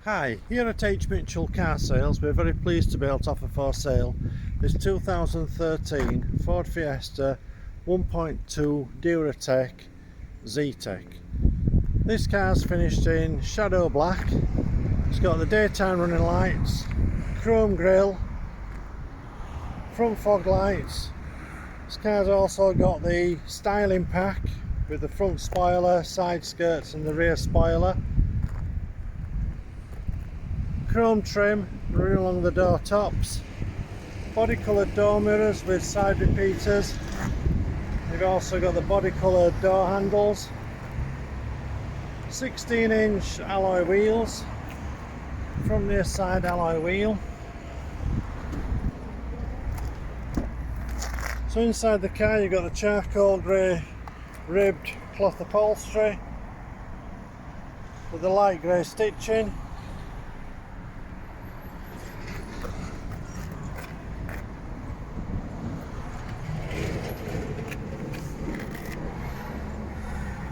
Hi, here at H.Mitchell Car Sales we're very pleased to be able to offer for sale this 2013 Ford Fiesta 1.2 Zetec Zetec. This car's finished in shadow black. It's got the daytime running lights, chrome grille, front fog lights. This car's also got the styling pack with the front spoiler, side skirts and the rear spoiler. Chrome trim running along the door tops, body coloured door mirrors with side repeaters. You've also got the body coloured door handles, 16-inch alloy wheels, front rear side alloy wheel. So inside the car you've got the charcoal grey ribbed cloth upholstery with the light grey stitching.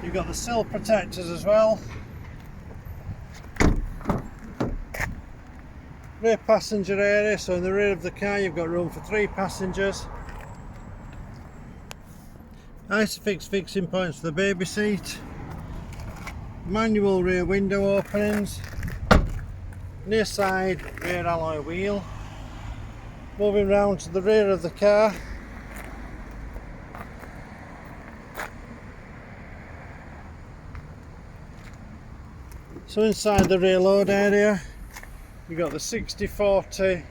You've got the sill protectors as well. Rear passenger area, so in the rear of the car you've got room for 3 passengers. Isofix fixing points for the baby seat. Manual rear window openings. Near side rear alloy wheel. Moving round to the rear of the car. So inside the rear load area you've got the 60/40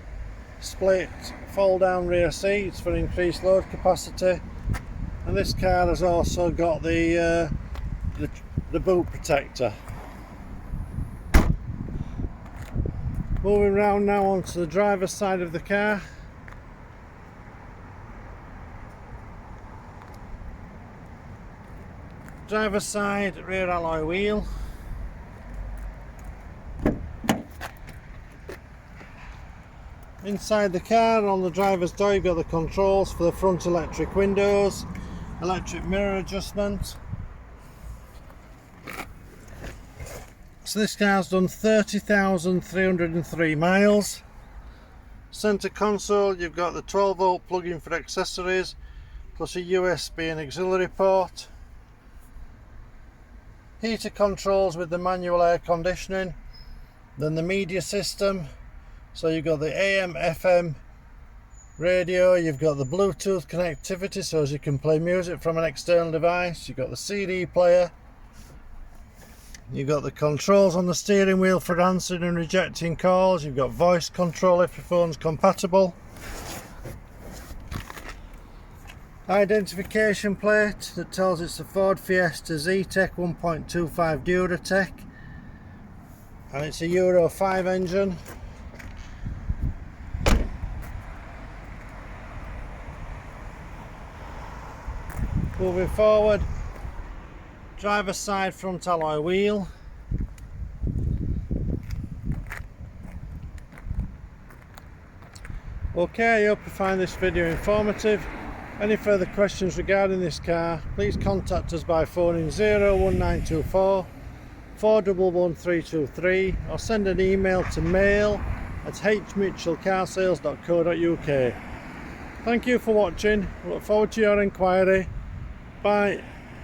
split fold down rear seats for increased load capacity, and this car has also got the boot protector. Moving round now onto the driver's side of the car. Driver's side rear alloy wheel. Inside the car on the driver's door you've got the controls for the front electric windows, electric mirror adjustment. So this car's done 30,303 miles. Centre console you've got the 12-volt plug-in for accessories plus a USB and auxiliary port. Heater controls with the manual air conditioning. Then the media system. So you've got the AM, FM radio, you've got the Bluetooth connectivity so as you can play music from an external device, you've got the CD player, you've got the controls on the steering wheel for answering and rejecting calls, you've got voice control if your phone's compatible. Identification plate that tells it's a Ford Fiesta Zetec 1.25 Zetec, and it's a Euro 5 engine. Moving forward, driver's side front alloy wheel. Okay, I hope you find this video informative. Any further questions regarding this car, please contact us by phoning 01924 411 323 or send an email to mail@hmitchellcarsales.co.uk. Thank you for watching. I look forward to your inquiry. Bye.